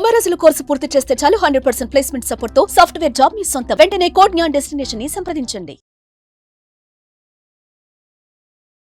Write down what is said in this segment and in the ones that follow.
90 రోజుల కోర్సు పూర్తి చేస్తే చాలు 100% ప్లేస్మెంట్ సపోర్ట్ తో సాఫ్ట్వేర్ జాబ్ మీ సొంతం. వెంటనే కోడ్ జ్ఞాన్ డెస్టినేషన్ ని సంప్రదించండి.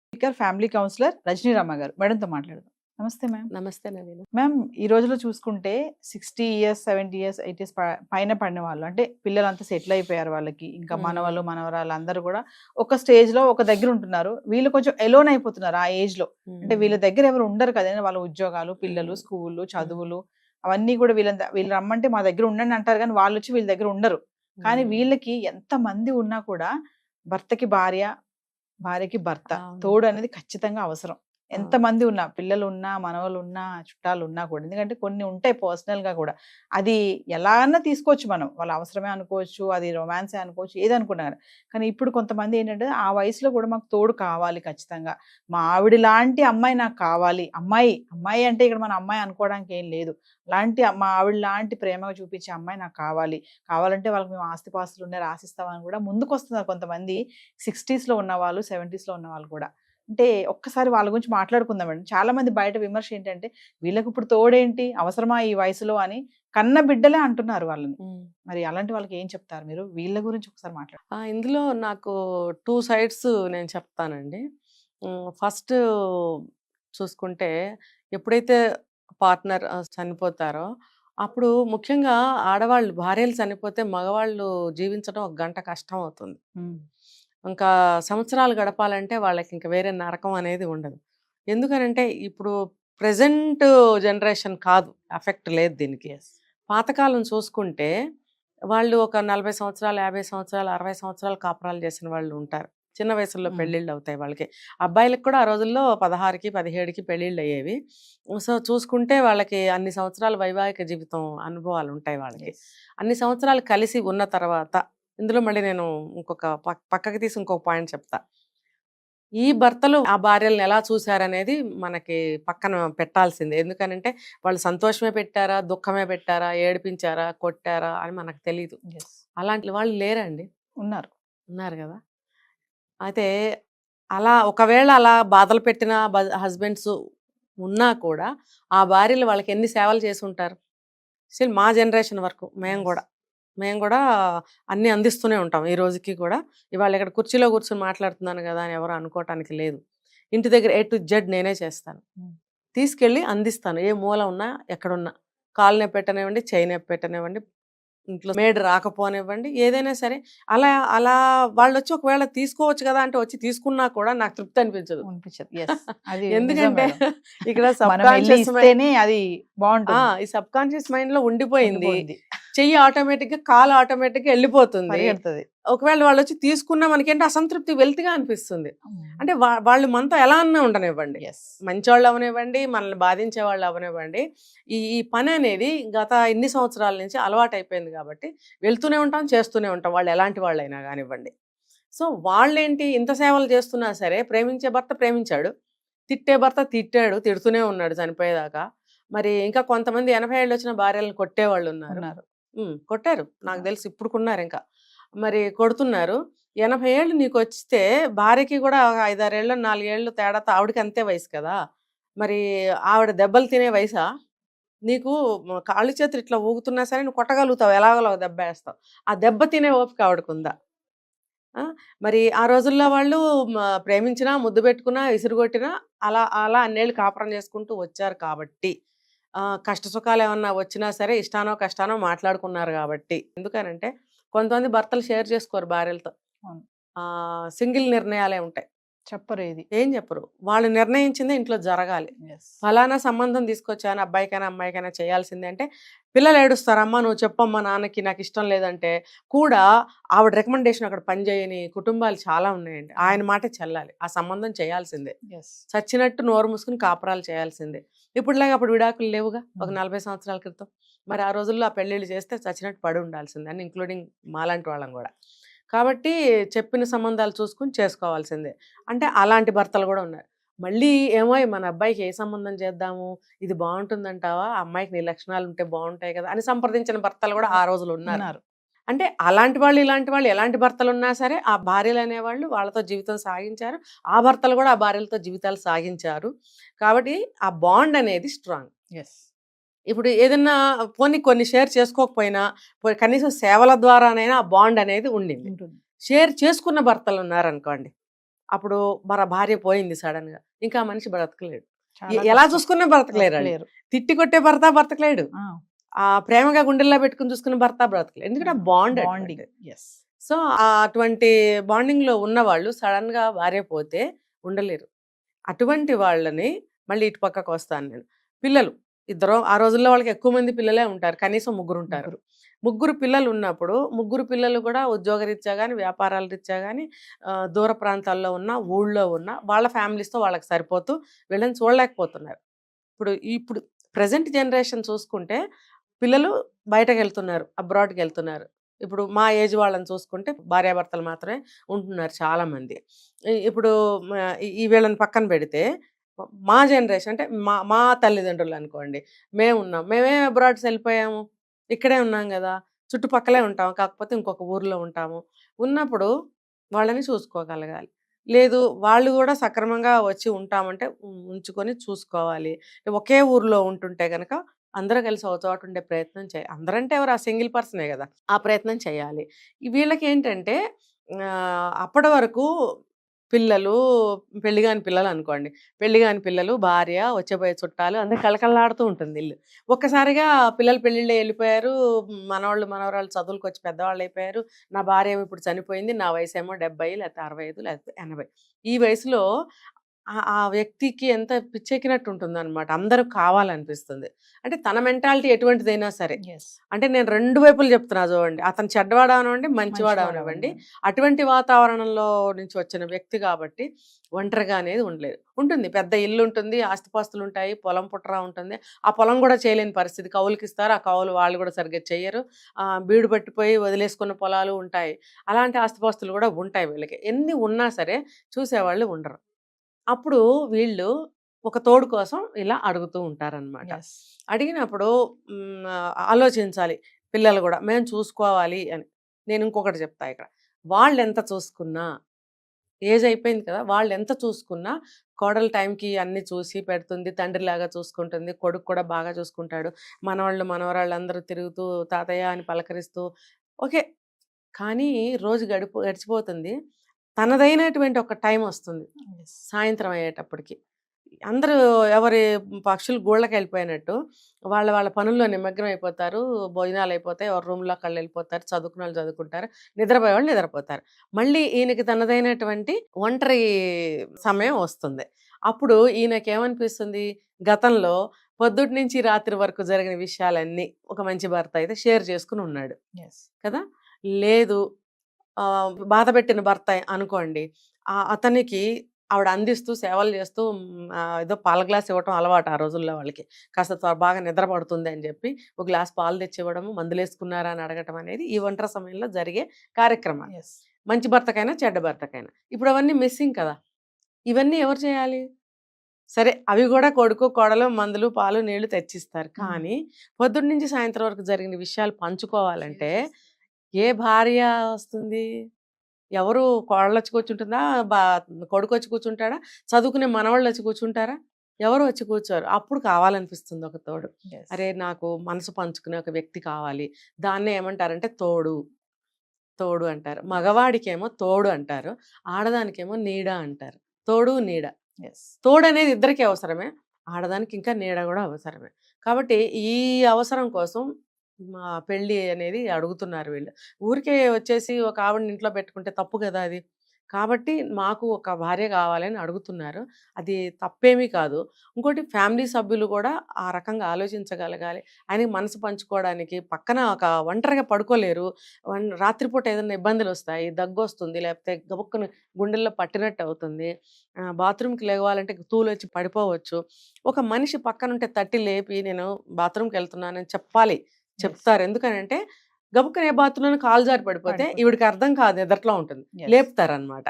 స్పీకర్ ఫ్యామిలీ కౌన్సిలర్ రజనీరామ గారు మేడంతో మాట్లాడదాం. నమస్తే మ్యామ్. నమస్తే నవీన. మ్యామ్, ఈ రోజులో చూసుకుంటే 60 ఇయర్స్ 70 ఇయర్స్ 80 ఇయర్స్ పైన పడిన వాళ్ళు, అంటే పిల్లలంతా సెటిల్ అయిపోయారు, వాళ్ళకి ఇంకా మనవాళ్ళు మనవరాలు అందరూ కూడా ఒక స్టేజ్ లో ఒక దగ్గర ఉంటున్నారు. వీళ్ళు కొంచెం ఎలోన్ అయిపోతున్నారు ఆ ఏజ్ లో. అంటే వీళ్ళ దగ్గర ఎవరు ఉండరు కదా, వాళ్ళ ఉద్యోగాలు, పిల్లలు, స్కూళ్ళు, చదువులు అవన్నీ కూడా వీళ్ళు రమ్మంటే మా దగ్గర ఉండండి అంటారు, కానీ వాళ్ళు వచ్చి వీళ్ళ దగ్గర ఉండరు. కానీ వీళ్ళకి ఎంత మంది ఉన్నా కూడా భర్తకి భార్య, భార్యకి భర్త తోడు అనేది ఖచ్చితంగా అవసరం. ఎంత మంది ఉన్నా, పిల్లలు ఉన్నా, మనవలు ఉన్నా, చుట్టాలు ఉన్నా కూడా. ఎందుకంటే కొన్ని ఉంటాయి పర్సనల్ గా కూడా, అది ఎలా అన్నా తీసుకోవచ్చు మనం, వాళ్ళ అవసరమే అనుకోవచ్చు, అది రొమాన్సే అనుకోవచ్చు, ఏది అనుకున్నారు. కానీ ఇప్పుడు కొంతమంది ఏంటంటే ఆ వయసులో కూడా మాకు తోడు కావాలి ఖచ్చితంగా, మా ఆవిడ లాంటి అమ్మాయి నాకు కావాలి. అమ్మాయి అమ్మాయి అంటే ఇక్కడ మన అమ్మాయి అనుకోవడానికి ఏం లేదు, అలాంటి మా ఆవిడ లాంటి ప్రేమగా చూపించే అమ్మాయి నాకు కావాలంటే వాళ్ళకి మేము ఆస్తిపాస్తులు ఉన్నాయి రాసిస్తామని కూడా ముందుకు వస్తున్నారు కొంతమంది. 60s లో ఉన్న వాళ్ళు, 70s లో ఉన్న వాళ్ళు కూడా. అంటే ఒక్కసారి వాళ్ళ గురించి మాట్లాడుకుందామండి. చాలా మంది బయట విమర్శ ఏంటంటే వీళ్ళకి ఇప్పుడు తోడేంటి, అవసరమా ఈ వయసులో అని కన్న బిడ్డలే అంటున్నారు వాళ్ళని. మరి అలాంటి వాళ్ళకి ఏం చెప్తారు మీరు? వీళ్ళ గురించి ఒకసారి మాట్లాడు. ఇందులో నాకు 2 సైడ్స్ నేను చెప్తానండి. ఫస్ట్ చూసుకుంటే, ఎప్పుడైతే పార్ట్నర్ చనిపోతారో అప్పుడు ముఖ్యంగా ఆడవాళ్ళు, భార్యలు చనిపోతే మగవాళ్ళు జీవించడం 1 గంట కష్టం అవుతుంది. ఇంకా సంవత్సరాలు గడపాలంటే వాళ్ళకి ఇంకా వేరే నరకం అనేది ఉండదు. ఎందుకనంటే ఇప్పుడు ప్రెజెంట్ జనరేషన్ కాదు, ఎఫెక్ట్ లేదు దీనికి. పాతకాలం చూసుకుంటే వాళ్ళు ఒక 40 సంవత్సరాలు, 50 సంవత్సరాలు, 60 సంవత్సరాలు కాపురాలు చేసిన వాళ్ళు ఉంటారు. చిన్న వయసులో పెళ్ళిళ్ళు అవుతాయి వాళ్ళకి. అబ్బాయిలకు కూడా ఆ రోజుల్లో 16కి 17కి పెళ్ళిళ్ళు అయ్యేవి. సో చూసుకుంటే వాళ్ళకి అన్ని సంవత్సరాల వైవాహిక జీవితం అనుభవాలు ఉంటాయి వాళ్ళకి. అన్ని సంవత్సరాలు కలిసి ఉన్న తర్వాత, ఇందులో మళ్ళీ నేను ఇంకొక పక్కకి తీసి ఇంకొక పాయింట్ చెప్తా. ఈ భర్తలు ఆ భార్యలను ఎలా చూశారనేది మనకి పక్కన పెట్టాల్సిందే. ఎందుకనంటే వాళ్ళు సంతోషమే పెట్టారా, దుఃఖమే పెట్టారా, ఏడిపించారా, కొట్టారా అని మనకు తెలియదు. అలాంటి వాళ్ళు లేరండి, ఉన్నారు కదా. అయితే అలా ఒకవేళ అలా బాధలు పెట్టిన హస్బెండ్స్ ఉన్నా కూడా ఆ భార్యలు వాళ్ళకి ఎన్ని సేవలు చేసి ఉంటారు. స్టిల్ మా జనరేషన్ వరకు మేము కూడా అన్నీ అందిస్తూనే ఉంటాం ఈ రోజుకి కూడా. ఇవాళ ఇక్కడ కుర్చీలో కూర్చొని మాట్లాడుతున్నాను కదా అని ఎవరు అనుకోవటానికి లేదు. ఇంటి దగ్గర A to Z నేనే చేస్తాను, తీసుకెళ్ళి అందిస్తాను. ఏ మూల ఉన్నా, ఎక్కడున్నా, కాలు నొప్పి పెట్టనివ్వండి, చేయి నొప్పి పెట్టనివ్వండి, ఇంట్లో మేడ్ రాకపోనివ్వండి, ఏదైనా సరే. అలా వాళ్ళు వచ్చి ఒకవేళ తీసుకోవచ్చు కదా అంటే వచ్చి తీసుకున్నా కూడా నాకు తృప్తి అనిపించదు. ఎందుకంటే ఇక్కడ ఈ సబ్ కాన్షియస్ మైండ్ లో ఉండిపోయింది. చెయ్యి ఆటోమేటిక్ గా, కాలు ఆటోమేటిక్ గా వెళ్ళిపోతుంది. ఒకవేళ వాళ్ళు వచ్చి తీసుకున్నా మనకేంటి అసంతృప్తి, వెల్తిగా అనిపిస్తుంది. అంటే వాళ్ళు మనతో ఎలా అన్నా ఉండనివ్వండి, మంచివాళ్ళు అవనివ్వండి, మనల్ని బాధించే వాళ్ళు అవనివ్వండి, ఈ పని అనేది గత ఇన్ని సంవత్సరాల నుంచి అలవాటు అయిపోయింది కాబట్టి వెళ్తూనే ఉంటాం, చేస్తూనే ఉంటాం, వాళ్ళు ఎలాంటి వాళ్ళైనా కానివ్వండి. సో వాళ్ళేంటి, ఇంత సేవలు చేస్తున్నా సరే, ప్రేమించే భర్త ప్రేమించాడు, తిట్టే భర్త తిట్టాడు, తిడుతూనే ఉన్నాడు చనిపోయేదాకా. మరి ఇంకా కొంతమంది 80 ఏళ్ళు వచ్చిన భార్యలను కొట్టేవాళ్ళు ఉన్నారు. కొట్టారు, నాకు తెలిసి ఇప్పుడుకున్నారు, ఇంకా మరి కొడుతున్నారు. 80 ఏళ్ళు నీకు వస్తే భార్యకి కూడా 5-6 ఏళ్ళు 4 ఏళ్ళు తేడాతో ఆవిడకి అంతే వయసు కదా. మరి ఆవిడ దెబ్బలు తినే వయసా? నీకు కాళ్ళు చేతులు ఇట్లా ఊగుతున్నా సరే నువ్వు కొట్టగలుగుతావు, ఎలాగోలా దెబ్బ వేస్తావు. ఆ దెబ్బ తినే ఓపిక ఆవిడకు ఉందా? మరి ఆ రోజుల్లో వాళ్ళు ప్రేమించినా, ముద్దు పెట్టుకున్నా, విసురుగొట్టినా అలా అన్నేళ్ళు కాపురం చేసుకుంటూ వచ్చారు కాబట్టి, కష్ట సుఖాలు ఏమన్నా వచ్చినా సరే ఇష్టానో కష్టానో మాట్లాడుకున్నారు కాబట్టి. ఎందుకనంటే కొంతమంది భర్తలు షేర్ చేసుకోరు భార్యలతో, సింగిల్ నిర్ణయాలే ఉంటాయి, ఏం చెప్పరు. వాళ్ళు నిర్ణయించిందే ఇంట్లో జరగాలి. ఫలానా సంబంధం తీసుకొచ్చాను, అబ్బాయికైనా అమ్మాయికైనా చేయాల్సిందే అంటే పిల్లలు ఏడుస్తారు, అమ్మ నువ్వు చెప్పమ్మా నాన్నకి, నాకు ఇష్టం లేదంటే కూడా ఆవిడ రికమెండేషన్ అక్కడ పనిచేయని కుటుంబాలు చాలా ఉన్నాయండి. ఆయన మాట చెల్లాలి, ఆ సంబంధం చేయాల్సిందే, చచ్చినట్టు నోరు మూసుకుని కాపురాలు చేయాల్సిందే. ఇప్పుడులాగా అప్పుడు విడాకులు లేవుగా, ఒక 40 సంవత్సరాల క్రితం. మరి ఆ రోజుల్లో ఆ పెళ్ళిళ్ళు చేస్తే చచ్చినట్టు పడి ఉండాల్సిందే అని, ఇంక్లూడింగ్ మాలాంటి వాళ్ళం కూడా. కాబట్టి చెప్పిన సంబంధాలు చూసుకుని చేసుకోవాల్సిందే. అంటే అలాంటి భర్తలు కూడా ఉన్నారు. మళ్ళీ ఏమో మన అబ్బాయికి ఏ సంబంధం చేద్దాము, ఇది బాగుంటుందంటావా, అమ్మాయికి నీ లక్షణాలు ఉంటే బాగుంటాయి కదా అని సంప్రదించిన భర్తలు కూడా ఆ రోజులు ఉన్నారు. అంటే అలాంటి వాళ్ళు, ఇలాంటి వాళ్ళు, ఎలాంటి భర్తలు ఉన్నా సరే ఆ భార్యలు అనేవాళ్ళు వాళ్ళతో జీవితం సాగించారు, ఆ భర్తలు కూడా ఆ భార్యలతో జీవితాలు సాగించారు. కాబట్టి ఆ బాండ్ అనేది స్ట్రాంగ్. ఇప్పుడు ఏదన్నా కొన్ని షేర్ చేసుకోకపోయినా కనీసం సేవల ద్వారానైనా ఆ బాండ్ అనేది ఉండింది. ఉంటుంది. షేర్ చేసుకున్న భర్తలు ఉన్నారనుకోండి, అప్పుడు మన భార్య పోయింది సడన్ గా, ఇంకా ఆ మనిషి బ్రతకలేడు. చాలా ఎలా కష్టం. చూసుకున్నా బ్రతకలేరు వాళ్ళు. లేరు. తిట్టి కొట్టే భర్త బ్రతకలేడు, ఆ, ఆ ప్రేమగా గుండెల్లో పెట్టుకుని చూసుకున్న భర్త బ్రతకలేడు, ఎందుకంటే ఆ బాండ్. బాండింగ్. ఎస్. సో అటువంటి బాండింగ్ లో ఉన్న వాళ్ళు సడన్ గా భార్య పోతే ఉండలేరు. అటువంటి వాళ్ళని మళ్ళీ ఇటు పక్కకు వస్తాను నేను. పిల్లలు ఇద్దరు, ఆ రోజుల్లో వాళ్ళకి ఎక్కువ మంది పిల్లలే ఉంటారు, కనీసం 3 ఉంటారు. 3 పిల్లలు ఉన్నప్పుడు 3 పిల్లలు కూడా ఉద్యోగరీత్యా కానీ వ్యాపారాల రీత్యా కానీ దూర ప్రాంతాల్లో ఉన్న, ఊళ్ళో ఉన్న వాళ్ళ ఫ్యామిలీస్తో వాళ్ళకి సరిపోతూ వీళ్ళని చూడలేకపోతున్నారు. ఇప్పుడు ప్రజెంట్ జనరేషన్ చూసుకుంటే పిల్లలు బయటకు వెళ్తున్నారు, అబ్రాడ్కి వెళ్తున్నారు. ఇప్పుడు మా ఏజ్ వాళ్ళని చూసుకుంటే భార్యాభర్తలు మాత్రమే ఉంటున్నారు చాలా మంది. ఇప్పుడు ఈ వీళ్ళని పక్కన పెడితే మా జనరేషన్ అంటే మా తల్లిదండ్రులు అనుకోండి, మేమే అబ్రాడ్స్ వెళ్ళిపోయాము, ఇక్కడే ఉన్నాం కదా, చుట్టుపక్కలే ఉంటాము, కాకపోతే ఇంకొక ఊర్లో ఉంటాము. ఉన్నప్పుడు వాళ్ళని చూసుకోగలగాలి. లేదు వాళ్ళు కూడా సక్రమంగా వచ్చి ఉంటామంటే ఉంచుకొని చూసుకోవాలి. ఒకే ఊర్లో ఉంటుంటే కనుక అందరూ కలిసి ఒక చోట ఉండే ప్రయత్నం చేయాలి. అందరంటే ఎవరు, ఆ సింగిల్ పర్సనే కదా, ఆ ప్రయత్నం చేయాలి. వీళ్ళకి ఏంటంటే అప్పటి వరకు పిల్లలు, పెళ్లిగాని పిల్లలు అనుకోండి, పెళ్లిగాని పిల్లలు, భార్య, వచ్చేపోయే చుట్టాలు, అందరు కళకళలాడుతూ ఉంటుంది ఇల్లు. ఒక్కసారిగా పిల్లలు పెళ్ళిళ్ళు వెళ్ళిపోయారు, మనవాళ్ళు మనవరాళ్ళు చదువులకు వచ్చి పెద్దవాళ్ళు అయిపోయారు, నా భార్య ఏమో ఇప్పుడు చనిపోయింది, నా వయసు ఏమో 70 లేకపోతే 65 లేకపోతే 80. ఈ వయసులో ఆ వ్యక్తికి ఎంత పిచ్చెక్కినట్టు ఉంటుందన్నమాట. అందరూ కావాలనిపిస్తుంది. అంటే తన మెంటాలిటీ ఎటువంటిదైనా సరే, ఎస్. అంటే నేను 2 వైపులు చెప్తున్నా చూడండి, అతను చెడ్డవాడు అవనివ్వండి, మంచివాడు అవనివ్వండి, అటువంటి వాతావరణంలో నుంచి వచ్చిన వ్యక్తి కాబట్టి ఒంటరిగా అనేది ఉంటుంది. పెద్ద ఇల్లు ఉంటుంది, ఆస్తిపాస్తులు ఉంటాయి, పొలం పుట్రా ఉంటుంది, ఆ పొలం కూడా చేయలేని పరిస్థితి, కౌలుకి ఇస్తారు, ఆ కౌలు వాళ్ళు కూడా సరిగ్గా చెయ్యరు, బీడు పట్టిపోయి వదిలేసుకున్న పొలాలు ఉంటాయి. అలాంటి ఆస్తిపాస్తులు కూడా ఉంటాయి వీళ్ళకి. ఎన్ని ఉన్నా సరే చూసేవాళ్ళు ఉండరు. అప్పుడు వీళ్ళు ఒక తోడు కోసం ఇలా అడుగుతూ ఉంటారనమాట. ఎస్. అడిగినప్పుడు ఆలోచించాలి పిల్లలు కూడా, మేము చూసుకోవాలి అని. నేను ఇంకొకటి చెప్తా ఇక్కడ, వాళ్ళు ఎంత చూసుకున్నా, ఏజ్ అయిపోయింది కదా, వాళ్ళు ఎంత చూసుకున్నా కోడలు టైంకి అన్ని చూసి పెడుతుంది, తండ్రిలాగా చూసుకుంటుంది, కొడుకు కూడా బాగా చూసుకుంటాడు, మనవాళ్ళు మనవరాళ్ళు అందరూ తిరుగుతూ తాతయ్య అని పలకరిస్తూ ఓకే. కానీ రోజు గడిచిపోతుంది, తనదైనటువంటి ఒక టైం వస్తుంది ఎస్. సాయంత్రం అయ్యేటప్పటికి. అందరూ ఎవరి పక్షులు గూళ్ళకి వెళ్ళిపోయినట్టు వాళ్ళ వాళ్ళ పనుల్లో నిమగ్నం అయిపోతారు, భోజనాలు అయిపోతాయి, ఎవరి రూమ్లో వాళ్ళు వెళ్ళిపోతారు, చదువుకున్న వాళ్ళు చదువుకుంటారు, నిద్రపోయే వాళ్ళు నిద్రపోతారు. మళ్ళీ ఈయనకి తనదైనటువంటి ఒంటరి సమయం వస్తుంది. అప్పుడు ఈయనకేమనిపిస్తుంది, గతంలో పొద్దుటి నుంచి రాత్రి వరకు జరిగిన విషయాలన్నీ ఒక మంచి భర్త అయితే షేర్ చేసుకుని ఉన్నాడు ఎస్. కదా. లేదు బాధ పెట్టిన భర్త అనుకోండి, అతనికి ఆవిడ అందిస్తూ సేవలు చేస్తూ ఏదో పాల గ్లాస్ ఇవ్వటం అలవాటు ఆ రోజుల్లో వాళ్ళకి, కాస్త బాగా నిద్ర పడుతుంది అని చెప్పి ఒక గ్లాస్ పాలు తెచ్చి ఇవ్వడము, మందులు వేసుకున్నారా అని అడగటం అనేది ఈ ఒంటరి సమయంలో జరిగే కార్యక్రమాలు. ఎస్. మంచి భర్తకైనా చెడ్డ భర్తకైనా. ఇప్పుడు అవన్నీ మిస్సింగ్ కదా. ఇవన్నీ ఎవరు చేయాలి? సరే అవి కూడా కొడుకు కోడలు మందులు పాలు నీళ్లు తెచ్చిస్తారు, కానీ పొద్దున్న నుంచి సాయంత్రం వరకు జరిగిన విషయాలు పంచుకోవాలంటే ఏ భార్య వస్తుంది? ఎవరు? కోడలు వచ్చి కూర్చుంటుందా, కొడుకు వచ్చి కూర్చుంటాడా, చదువుకునే మనవాళ్ళు వచ్చి కూర్చుంటారా? ఎవరు వచ్చి కూర్చోరు. అప్పుడు కావాలనిపిస్తుంది ఒక తోడు. ఎస్. అరే నాకు మనసు పంచుకునే ఒక వ్యక్తి కావాలి. దాన్నే ఏమంటారంటే తోడు అంటారు. మగవాడికేమో తోడు అంటారు, ఆడదానికేమో నీడ అంటారు. తోడు నీడ. ఎస్. తోడు అనేది ఇద్దరికి అవసరమే, ఆడదానికి ఇంకా నీడ కూడా అవసరమే. కాబట్టి ఈ అవసరం కోసం పెళ్ళి అనేది అడుగుతున్నారు వీళ్ళు. ఊరికే వచ్చేసి ఒక ఆవిడని ఇంట్లో పెట్టుకుంటే తప్పు కదా అది. కాబట్టి మాకు ఒక భార్య కావాలని అడుగుతున్నారు, అది తప్పేమీ కాదు. ఇంకోటి ఫ్యామిలీ సభ్యులు కూడా ఆ రకంగా ఆలోచించగలగాలి. ఆయనకి మనసు పంచుకోవడానికి పక్కన ఒక ఒంటరిగా పడుకోలేరు, రాత్రిపూట ఏదైనా ఇబ్బందులు వస్తాయి, దగ్గు వస్తుంది, లేకపోతే గబుక్కుని గుండెల్లో పట్టినట్టు అవుతుంది, బాత్రూమ్కి లేవాలంటే తూలు వచ్చి పడిపోవచ్చు. ఒక మనిషి పక్కన ఉంటే తట్టి లేపి నేను బాత్రూమ్కి వెళ్తున్నానని చెప్తారు. ఎందుకనంటే గబుక్కన ఏ బాత్రూంలో కాలు జారి పడిపోతే ఈవిడికి అర్థం కాదు, ఎదట్లో ఉంటుంది, లేపుతారనమాట.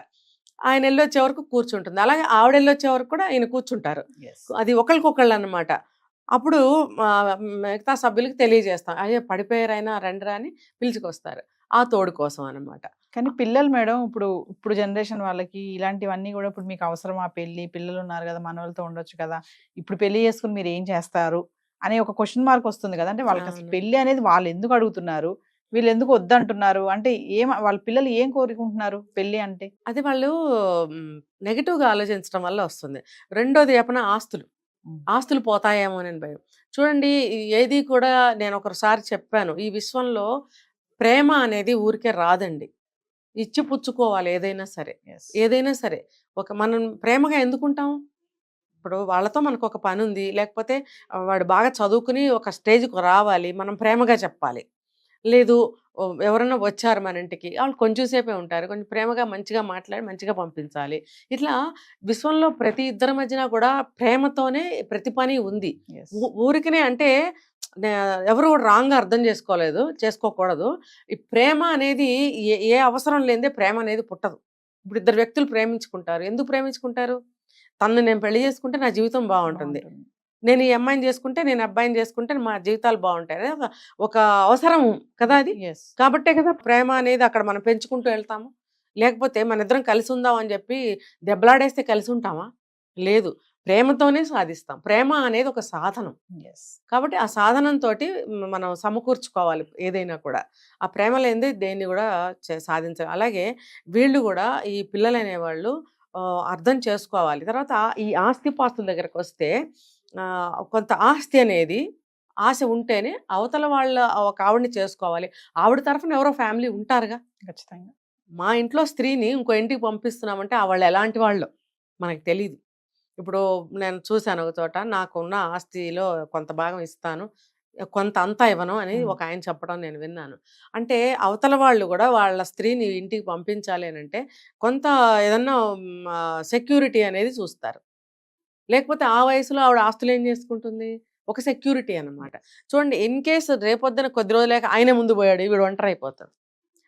ఆయన వెళ్ళొచ్చే వరకు కూర్చుంటుంది, అలాగే ఆవిడ వెళ్ళొచ్చే వరకు కూడా ఆయన కూర్చుంటారు. అది ఒకరికొకళ్ళు అనమాట. అప్పుడు మిగతా సభ్యులకి తెలియజేస్తాం, అయ్యో పడిపోయారు ఆయన రండిరా అని పిలుచుకొస్తారు, ఆ తోడు కోసం అనమాట. కానీ పిల్లలు మేడం, ఇప్పుడు జనరేషన్ వాళ్ళకి ఇలాంటివన్నీ కూడా, ఇప్పుడు మీకు అవసరం ఆ పెళ్లి, పిల్లలు ఉన్నారు కదా, మనవాళ్ళతో ఉండొచ్చు కదా, ఇప్పుడు పెళ్లి చేసుకుని మీరు ఏం చేస్తారు అనే ఒక క్వశ్చన్ మార్క్ వస్తుంది కదా. అంటే వాళ్ళకి అసలు అవును. పెళ్లి అనేది వాళ్ళు ఎందుకు అడుగుతున్నారు, వీళ్ళు ఎందుకు వద్దంటున్నారు, అంటే వాళ్ళ పిల్లలు ఏం కోరుకుంటున్నారు పెళ్లి అంటే? అది వాళ్ళు నెగెటివ్గా ఆలోచించడం వల్ల వస్తుంది. రెండోది చెప్పిన ఆస్తులు. ఆస్తులు పోతాయేమో అని భయం. చూడండి, ఏది కూడా నేను ఒకసారి చెప్పాను, ఈ విశ్వంలో ప్రేమ అనేది ఊరికే రాదండి. ఇచ్చి పుచ్చుకోవాలి ఏదైనా సరే. ఏదైనా సరే మనం ప్రేమగా ఎందుకుంటాం? ఇప్పుడు వాళ్ళతో మనకు ఒక పని ఉంది, లేకపోతే వాడు బాగా చదువుకుని ఒక స్టేజ్కి రావాలి, మనం ప్రేమగా చెప్పాలి. లేదు ఎవరైనా వచ్చారు మన ఇంటికి, వాళ్ళు కొంచెం సేపే ఉంటారు, కొంచెం ప్రేమగా మంచిగా మాట్లాడి మంచిగా పంపించాలి. ఇట్లా విశ్వంలో ప్రతి ఇద్దరి మధ్యన కూడా ప్రేమతోనే ప్రతి పని ఉంది. ఊరికనే అంటే ఎవరు కూడా రాంగ్ అర్థం చేసుకోకూడదు. ఈ ప్రేమ అనేది ఏ అవసరం లేనిదే ప్రేమ అనేది పుట్టదు. ఇప్పుడు ఇద్దరు వ్యక్తులు ప్రేమించుకుంటారు, ఎందుకు ప్రేమించుకుంటారు? తనను నేను పెళ్లి చేసుకుంటే నా జీవితం బాగుంటుంది, నేను ఈ అమ్మాయిని చేసుకుంటే, నేను అబ్బాయిని చేసుకుంటే మా జీవితాలు బాగుంటాయి అనేది ఒక అవసరం కదా అది. కాబట్టే కదా ప్రేమ అనేది అక్కడ మనం పెంచుకుంటూ వెళ్తాము. లేకపోతే మన ఇద్దరం కలిసి ఉందాం అని చెప్పి దెబ్బలాడేస్తే కలిసి ఉంటామా? లేదు, ప్రేమతోనే సాధిస్తాం. ప్రేమ అనేది ఒక సాధనం. కాబట్టి ఆ సాధనంతో మనం సమకూర్చుకోవాలి ఏదైనా కూడా. ఆ ప్రేమ లేనిదే దేన్ని కూడా సాధించాలి. అలాగే వీళ్ళు కూడా, ఈ పిల్లలు అనేవాళ్ళు అర్థం చేసుకోవాలి. తర్వాత ఈ ఆస్తిపాస్తుల దగ్గరకు వస్తే కొంత ఆస్తి అనేది ఆశ ఉంటేనే అవతల వాళ్ళ ఒక ఆవిడని చేసుకోవాలి. ఆవిడ తరఫున ఎవరో ఫ్యామిలీ ఉంటారుగా ఖచ్చితంగా. మా ఇంట్లో స్త్రీని ఇంకో ఇంటికి పంపిస్తున్నామంటే వాళ్ళు ఎలాంటి వాళ్ళు మనకు తెలియదు. ఇప్పుడు నేను చూశాను ఒక చోట, నాకున్న ఆస్తిలో కొంత భాగం ఇస్తాను, కొంత అంతా ఇవ్వను అని ఒక ఆయన చెప్పడం నేను విన్నాను. అంటే అవతల వాళ్ళు కూడా వాళ్ళ స్త్రీని ఇంటికి పంపించాలి అని అంటే కొంత ఏదన్నా సెక్యూరిటీ అనేది చూస్తారు. లేకపోతే ఆ వయసులో ఆవిడ ఆస్తులు ఏం చేసుకుంటుంది? ఒక సెక్యూరిటీ అన్నమాట. చూడండి, ఇన్ కేసు రేపొద్దున కొద్ది రోజులేక ఆయనే ముందు పోయాడు, వీడు ఒంటరి అయిపోతాడు.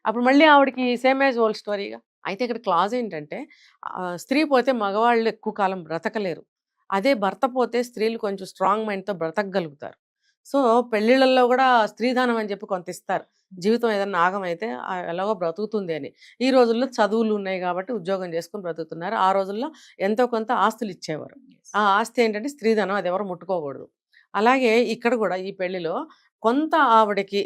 అప్పుడు మళ్ళీ ఆవిడకి సేమ్ యాజ్ ఓల్డ్ స్టోరీగా. అయితే ఇక్కడ క్లాజ్ ఏంటంటే స్త్రీ పోతే మగవాళ్ళు ఎక్కువ కాలం బ్రతకలేరు. అదే భర్త పోతే స్త్రీలు కొంచెం స్ట్రాంగ్ మైండ్తో బ్రతకగలుగుతారు. సో పెళ్ళిళ్ళల్లో కూడా స్త్రీధనం అని చెప్పి కొంత ఇస్తారు. జీవితం ఏదైనా ఆగమైతే ఎలాగో బ్రతుకుతుంది అని. ఈ రోజుల్లో చదువులు ఉన్నాయి కాబట్టి ఉద్యోగం చేసుకుని బ్రతుకుతున్నారు. ఆ రోజుల్లో ఎంతో కొంత ఆస్తులు ఇచ్చేవారు. ఆ ఆస్తి ఏంటంటే స్త్రీధనం, అది ఎవరు ముట్టుకోకూడదు. అలాగే ఇక్కడ కూడా ఈ పెళ్లిలో కొంత ఆవిడకి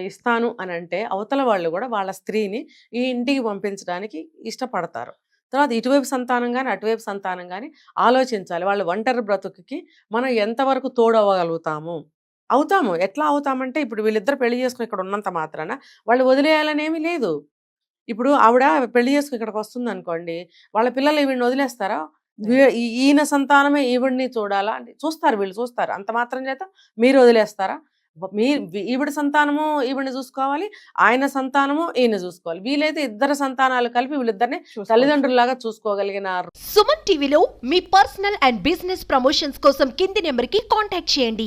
ఇస్తాను అని అంటే అవతల వాళ్ళు కూడా వాళ్ళ స్త్రీని ఈ ఇంటికి పంపించడానికి ఇష్టపడతారు. తర్వాత ఇటువైపు సంతానం కానీ అటువైపు సంతానం కానీ ఆలోచించాలి. వాళ్ళు ఒంటరి బ్రతుకుకి మనం ఎంతవరకు అవుతాము. ఎట్లా అవుతామంటే ఇప్పుడు వీళ్ళిద్దరు పెళ్లి చేసుకుని ఇక్కడ ఉన్నంత మాత్రాన వాళ్ళు వదిలేయాలనేమీ లేదు. ఇప్పుడు ఆవిడ పెళ్లి చేసుకుని ఇక్కడికి వస్తుంది అనుకోండి, వాళ్ళ పిల్లలు ఈవిడిని వదిలేస్తారా? ఈయన సంతానమే ఈవిడిని చూడాలా అంటే వీళ్ళు చూస్తారు. అంత మాత్రం చేత మీరు వదిలేస్తారా? ఈవిడ సంతానము ఈవిడిని చూసుకోవాలి, ఆయన సంతానము ఈయన చూసుకోవాలి. వీలైతే ఇద్దరు సంతానాలు కలిపి వీళ్ళిద్దరిని తల్లిదండ్రుల్లాగా చూసుకోగలిగిన. సుమన్ టీవీలో మీ పర్సనల్ అండ్ బిజినెస్ ప్రమోషన్స్ కోసం కింది నెంబర్కి కాంటాక్ట్ చేయండి.